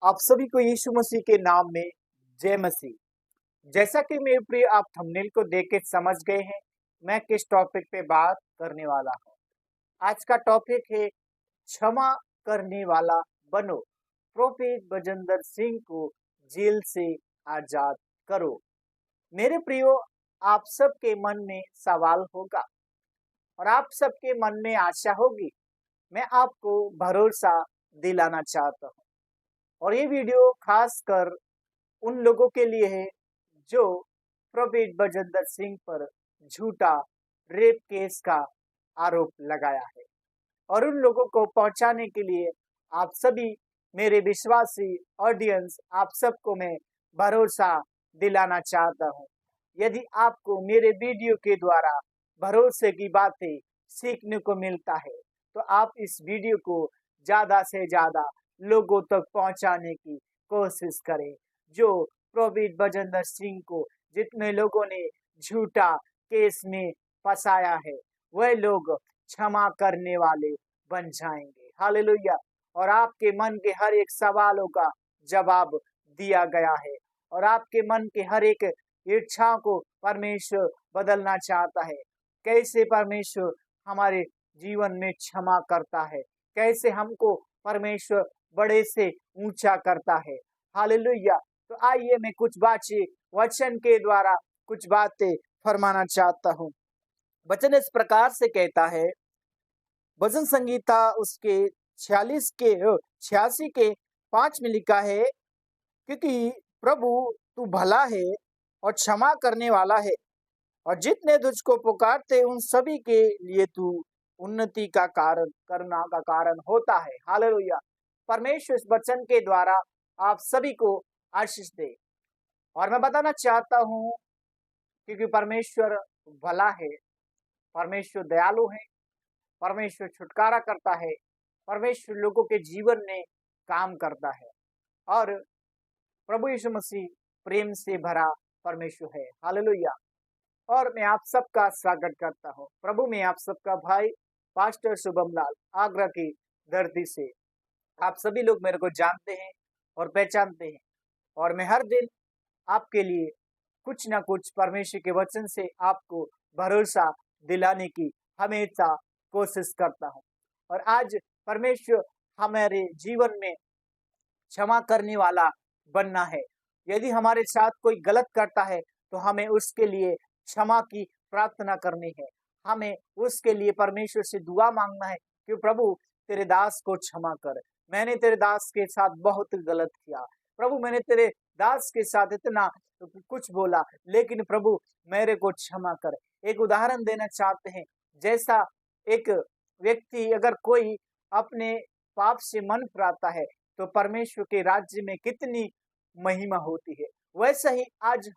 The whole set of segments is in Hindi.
आप सभी को यीशु मसीह के नाम में जय मसीह। जैसा कि मेरे प्रिय आप थंबनेल को देख के समझ गए हैं, मैं किस टॉपिक पे बात करने वाला हूँ। आज का टॉपिक है क्षमा करने वाला बनो। प्रोफेट बजेंद्र सिंह को जेल से आजाद करो। मेरे प्रियो, आप सबके मन में सवाल होगा और आप सबके मन में आशा होगी। मैं आपको भरोसा दिलाना चाहता हूँ और ये वीडियो खास कर उन लोगों के लिए है जो प्रोफेट बजेंद्र सिंह पर झूठा रेप केस का आरोप लगाया है और उन लोगों को पहुंचाने के लिए आप सभी मेरे विश्वासी ऑडियंस, आप सबको मैं भरोसा दिलाना चाहता हूं। यदि आपको मेरे वीडियो के द्वारा भरोसे की बातें सीखने को मिलता है तो आप इस वीडियो को ज्यादा से ज्यादा लोगों तक पहुंचाने की कोशिश करें। जो प्रोफेट बजेंद्र सिंह को जितने लोगों ने झूठा केस में फंसाया है, वह लोग क्षमा करने वाले बन जाएंगे। हालेलुया। और आपके मन के हर एक सवालों का जवाब दिया गया है और आपके मन के हर एक इच्छा को परमेश्वर बदलना चाहता है। कैसे परमेश्वर हमारे जीवन में क्षमा करता है, कैसे हमको परमेश्वर बड़े से ऊंचा करता है। हालेलुया। तो आइए मैं कुछ बातें वचन के द्वारा कुछ बातें फरमाना चाहता हूँ। वचन इस प्रकार से कहता है, भजन संगीता उसके 86 के 5 में लिखा है, क्योंकि प्रभु तू भला है और क्षमा करने वाला है और जितने तुझको पुकारते उन सभी के लिए तू उन्नति का कारण करना का कारण होता है। हालेलुया। परमेश्वर इस वचन के द्वारा आप सभी को आशीष दे और मैं बताना चाहता हूँ, क्योंकि परमेश्वर भला है, परमेश्वर दयालु है, परमेश्वर छुटकारा करता है, परमेश्वर लोगों के जीवन में काम करता है और प्रभु यीशु मसीह प्रेम से भरा परमेश्वर है। हालेलुया। और मैं आप सबका स्वागत करता हूँ प्रभु में। आप सबका भाई पास्टर शुभम लाल, आगरा की धरती से। आप सभी लोग मेरे को जानते हैं और पहचानते हैं और मैं हर दिन आपके लिए कुछ ना कुछ परमेश्वर के वचन से आपको भरोसा दिलाने की हमेशा कोशिश करता हूँ। और आज परमेश्वर हमारे जीवन में क्षमा करने वाला बनना है। यदि हमारे साथ कोई गलत करता है तो हमें उसके लिए क्षमा की प्रार्थना करनी है। हमें उसके लिए परमेश्वर से दुआ मांगना है कि प्रभु तेरे दास को क्षमा कर, मैंने तेरे दास के साथ बहुत गलत किया। प्रभु मैंने तेरे दास के साथ इतना कुछ बोला, लेकिन प्रभु मेरे को क्षमा कर। एक उदाहरण देना चाहते हैं, जैसा एक व्यक्ति अगर कोई अपने पाप से मन फिराता है तो परमेश्वर के राज्य में कितनी महिमा होती है। वैसा ही आज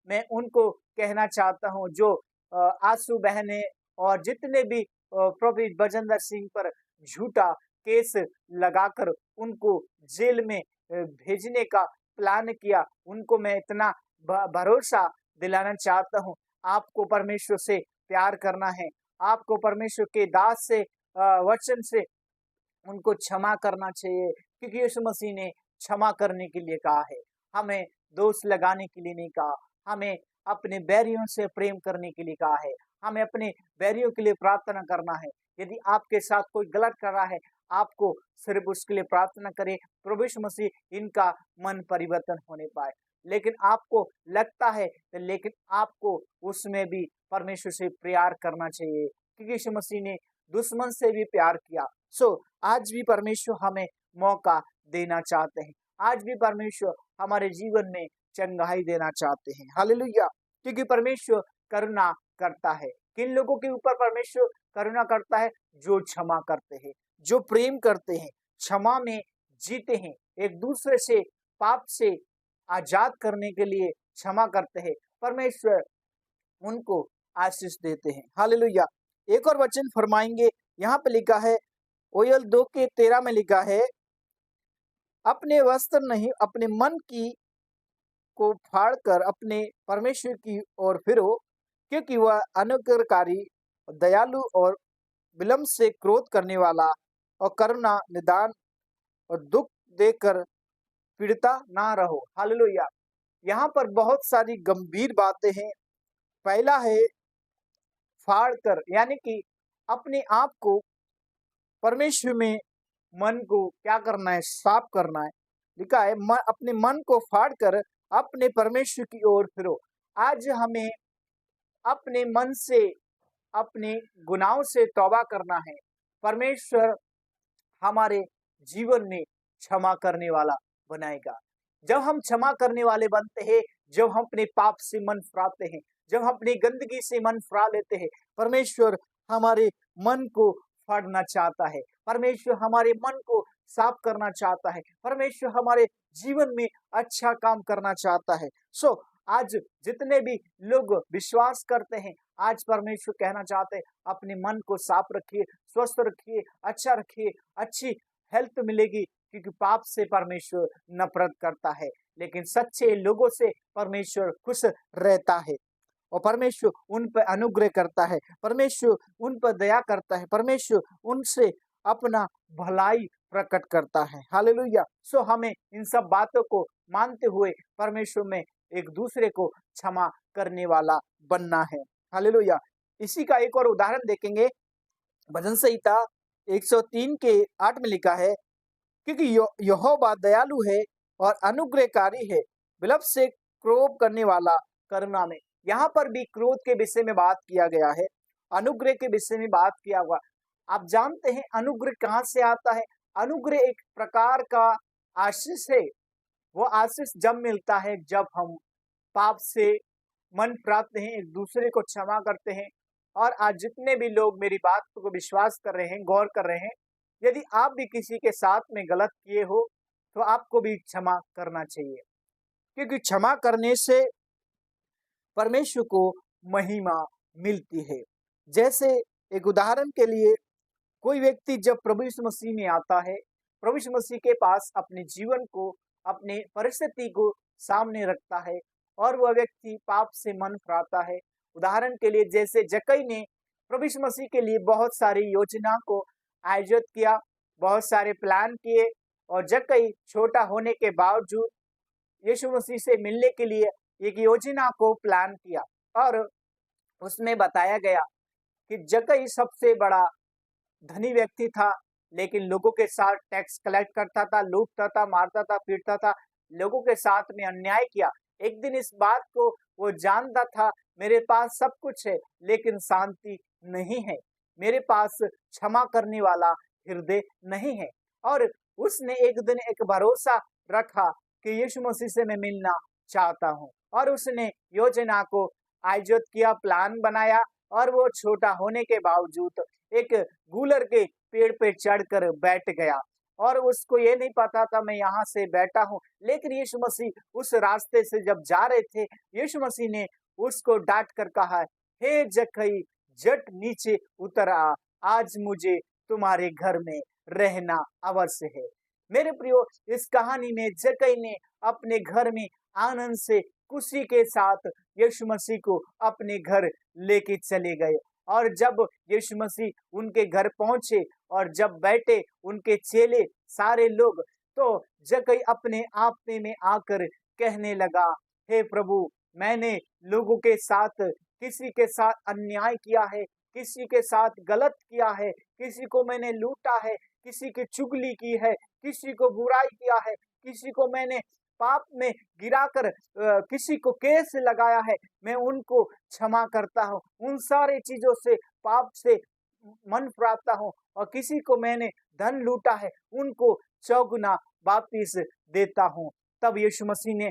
मैं उनको कहना चाहता हूँ जो आंसू बहने और जितने भी प्रोफेट बजेंद्र सिंह पर झूठा केस लगाकर उनको जेल में भेजने का प्लान किया, उनको मैं इतना भरोसा दिलाना चाहता हूँ। आपको परमेश्वर से प्यार करना है, आपको परमेश्वर के दास से वचन से उनको क्षमा करना चाहिए, क्योंकि यीशु मसीह ने क्षमा करने के लिए कहा है। हमें दोष लगाने के लिए नहीं कहा, हमें अपने बैरियों से प्रेम करने के लिए कहा है, हमें अपने बैरियों के लिए प्रार्थना करना है। यदि आपके साथ कोई गलत कर रहा है, आपको सिर्फ उसके लिए प्रार्थना करें, प्रभु यीशु मसीह इनका मन परिवर्तन होने पाए। लेकिन आपको लगता है, लेकिन आपको उसमें भी परमेश्वर से प्यार करना चाहिए, क्योंकि यीशु मसीह ने दुश्मन से भी प्यार किया। आज भी परमेश्वर हमें मौका देना चाहते हैं, आज भी परमेश्वर हमारे जीवन में चंगाई देना चाहते हैं। हालेलुया। क्योंकि परमेश्वर करुणा करता है। किन लोगों के ऊपर परमेश्वर करुणा करता है? जो क्षमा करते हैं, जो प्रेम करते हैं, क्षमा में जीते हैं, एक दूसरे से पाप से आजाद करने के लिए क्षमा करते हैं। परमेश्वर उनको आशीष देते हैं। हालेलुया। एक और वचन फरमाएंगे, यहाँ पे लिखा है ओयल 2 के 13 में लिखा है, अपने वस्त्र नहीं अपने मन की को फाड़ कर अपने परमेश्वर की ओर फिरो, क्योंकि वह अनुग्रहकारी, दयालु और विलंब से क्रोध करने वाला और करुणा निदान और दुख देकर पीड़ता ना रहो। हालेलुया। यहाँ पर बहुत सारी गंभीर बातें हैं। पहला है फाड़ कर, यानी कि अपने आप को परमेश्वर में मन को क्या करना है, साफ करना है। लिखा है अपने मन को फाड़ कर अपने परमेश्वर की ओर फिरो। आज हमें अपने मन से, अपने गुनाहों से तौबा करना है। परमेश्वर हमारे जीवन में क्षमा करने वाला बनाएगा। जब हम क्षमा करने वाले बनते हैं, जब हम अपने पाप से मन फिराते हैं, जब हम अपनी गंदगी से मन फिरा लेते हैं, परमेश्वर हमारे मन को फाड़ना चाहता है। परमेश्वर हमारे मन को साफ करना चाहता है। परमेश्वर हमारे जीवन में अच्छा काम करना चाहता है। आज जितने भी लोग विश्वास करते हैं, आज परमेश्वर कहना चाहते हैं अपने मन को साफ रखिए, स्वस्थ रखिए, अच्छा रखिए, अच्छी हेल्थ मिलेगी, क्योंकि पाप से परमेश्वर नफरत करता है, लेकिन सच्चे लोगों से परमेश्वर खुश रहता है। और परमेश्वर उन पर अनुग्रह करता है, परमेश्वर उन पर दया करता है, परमेश्वर उनसे अपना भलाई प्रकट करता है। हालेलुया। हमें इन सब बातों को मानते हुए परमेश्वर में एक दूसरे को क्षमा करने वाला बनना है। हालेलुया। इसी का एक और उदाहरण देखेंगे। भजन संहिता 103 के 8 में लिखा है, क्योंकि यहोवा दयालु है और अनुग्रहकारी है, विलप से क्रोध करने वाला करुणा में। यहाँ पर भी क्रोध के विषय में बात किया गया है, अनुग्रह के विषय में बात किया हुआ। आप जानते हैं अनुग्रह कहाँ से आता है? अनुग्रह एक प्रकार का आशीष है। वो आशीष जब मिलता है जब हम पाप से मन फिराते हैं, एक दूसरे को क्षमा करते हैं। और आज जितने भी लोग मेरी बात को विश्वास कर रहे हैं, गौर कर रहे हैं, यदि आप भी किसी के साथ में गलत किए हो तो आपको भी क्षमा करना चाहिए, क्योंकि क्षमा करने से परमेश्वर को महिमा मिलती है। जैसे एक उदाहरण के लिए, कोई व्यक्ति जब प्रभु यीशु मसीह में आता है, प्रभु यीशु मसीह के पास अपने जीवन को, अपने परिस्थिति को सामने रखता है और वह व्यक्ति पाप से मन फिराता है। उदाहरण के लिए जैसे जक्कई ने प्रभु यीशु मसीह के लिए बहुत सारी योजना को आयोजित किया, बहुत सारे प्लान किए, और जक्कई छोटा होने के बावजूद यीशु मसीह से मिलने के लिए एक योजना को प्लान किया। और उसमें बताया गया कि जक्कई सबसे बड़ा धनी व्यक्ति था, लेकिन लोगों के साथ टैक्स कलेक्ट करता था, लूटता था, मारता था, पीटता था, लोगों के साथ में अन्याय किया। एक दिन इस बात को वो जानता था, मेरे पास सब कुछ है लेकिन शांति नहीं है, मेरे पास क्षमा करने वाला हृदय नहीं है। और उसने एक दिन एक भरोसा रखा कि यीशु मसीह से मैं मिलना चाहता हूँ, और उसने योजना को आयोजित किया, प्लान बनाया, और वो छोटा होने के बावजूद एक गूलर के पेड़ पे चढ़कर बैठ गया। और उसको ये नहीं पता था मैं यहाँ से बैठा हूँ, लेकिन यीशु मसीह उस रास्ते से जब जा रहे थे, यीशु मसीह ने उसको डांट कर कहा, हे जक्कई, झट नीचे उतर आ, आज मुझे तुम्हारे घर में रहना अवश्य है। मेरे प्रियो, इस कहानी में जक्कई ने अपने घर में आनंद से, खुशी के साथ यीशु मसीह को अपने घर लेके चले गए। और जब यीशु मसीह उनके घर पहुंचे और जब बैठे उनके चेले सारे लोग, तो जक्कई अपने आप में आकर कहने लगा, हे प्रभु, मैंने लोगों के साथ, किसी के साथ अन्याय किया है, किसी के साथ गलत किया है, किसी को मैंने लूटा है, किसी की चुगली की है, किसी को बुराई किया है, किसी को मैंने पाप में गिराकर किसी को केस लगाया है, मैं उनको क्षमा करता हूँ। उन सारी चीजों से, पाप से मन फिराता हूँ, और किसी को मैंने धन लूटा है उनको चौगुना वापिस देता हूँ। तब यीशु मसीह ने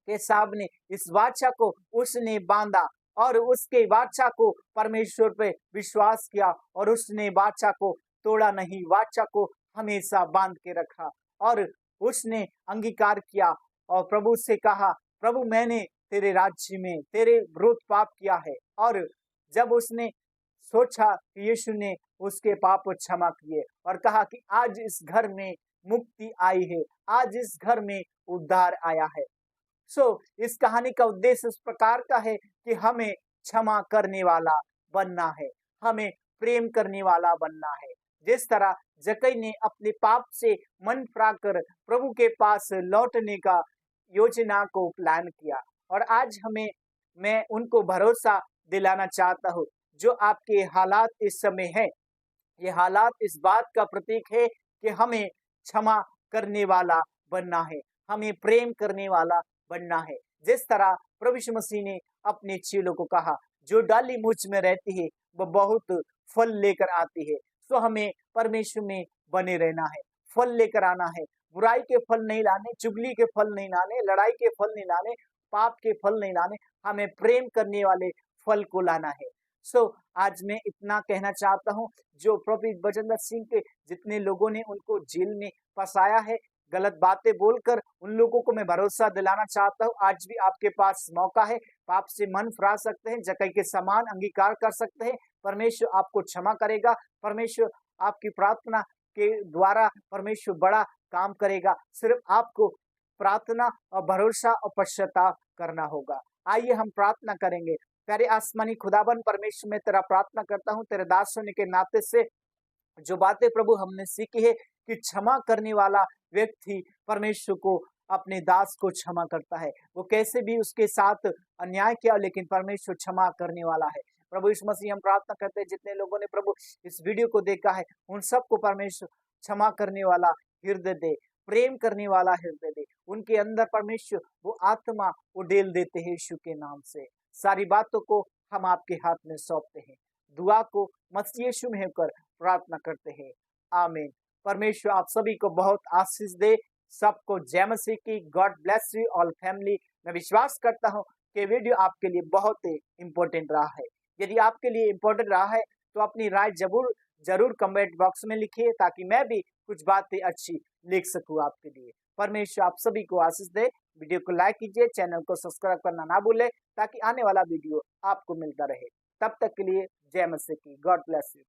के सामने इस वाचा को उसने बांधा, और उसके वाचा को परमेश्वर पे विश्वास किया, और उसने वाचा को तोड़ा नहीं, वाचा को हमेशा बांध के रखा। और उसने अंगीकार किया और प्रभु से कहा, प्रभु, मैंने तेरे राज्य में तेरे विरुद्ध पाप किया है। और जब उसने सोचा कि यीशु ने उसके पाप को क्षमा किए और कहा कि आज इस घर में मुक्ति आई है, आज इस घर में उद्धार आया है। इस कहानी का उद्देश्य इस प्रकार का है कि हमें क्षमा करने वाला बनना है, हमें प्रेम करने वाला बनना है, जिस तरह जक्कई ने अपने पाप से मन फिराकर प्रभु के पास लौटने का योजना को प्लान किया। और आज मैं उनको भरोसा दिलाना चाहता हूँ, जो आपके हालात इस समय है, ये हालात इस बात का प्रतीक है कि हमें क्षमा करने वाला बनना है, हमें प्रेम करने वाला बनना है। जिस तरह प्रभु यीशु मसीह ने अपने चेलों को कहा, जो डाली मुझ में रहती है वो बहुत फल लेकर आती है। सो हमें परमेश्वर में बने रहना है, फल लेकर आना है, बुराई के फल नहीं लाने, चुगली के फल नहीं लाने, लड़ाई के फल नहीं लाने, पाप के फल नहीं लाने, हमें प्रेम करने वाले फल को लाना है। सो आज मैं इतना कहना चाहता हूँ, जो प्रॉफिट बचेंद्र सिंह के जितने लोगों ने उनको जेल में फंसाया है, गलत बातें बोलकर, उन लोगों को मैं भरोसा दिलाना चाहता हूँ, आज भी आपके पास मौका है, पाप से मन फिरा सकते हैं, जक्कई के समान अंगीकार कर सकते हैं। परमेश्वर आपको क्षमा करेगा, परमेश्वर आपकी प्रार्थना के द्वारा परमेश्वर बड़ा काम करेगा। सिर्फ आपको प्रार्थना और भरोसा और पश्चाताप करना होगा। आइए हम प्रार्थना करेंगे। प्यारे आसमानी खुदाबंद परमेश्वर, मैं तेरा प्रार्थना करता हूँ तेरे दास होने के नाते से, जो बातें प्रभु हमने सीखी है कि क्षमा करने वाला व्यक्ति परमेश्वर को, अपने दास को क्षमा करता है। वो कैसे भी उसके साथ अन्याय किया, लेकिन परमेश्वर क्षमा करने वाला है। प्रभु यीशु मसीह, हम प्रार्थना करते हैं जितने लोगों ने प्रभु इस वीडियो को देखा है, उन सबको परमेश्वर क्षमा करने वाला हृदय दे, प्रेम करने वाला हृदय दे। उनके अंदर परमेश्वर वो आत्मा उड़ेल देते हैं यीशु के नाम से। सारी बातों को हम आपके हाथ में सौंपते हैं। दुआ को मसीह यीशु में होकर प्रार्थना करते हैं, आमीन। परमेश्वर आप सभी को बहुत आशीष दे। सबको जय मसीह की। God bless you all family. मैं विश्वास करता हूँ कि वीडियो आपके लिए बहुत ही इम्पोर्टेंट रहा है। यदि आपके लिए इम्पोर्टेंट रहा है तो अपनी राय जरूर कमेंट बॉक्स में लिखिए, ताकि मैं भी कुछ बातें अच्छी लिख सकूं आपके लिए। परमेश्वर आप सभी को आशीष दे। वीडियो को लाइक कीजिए, चैनल को सब्सक्राइब करना ना भूले, ताकि आने वाला वीडियो आपको मिलता रहे। तब तक के लिए जय मसीह की। God bless you.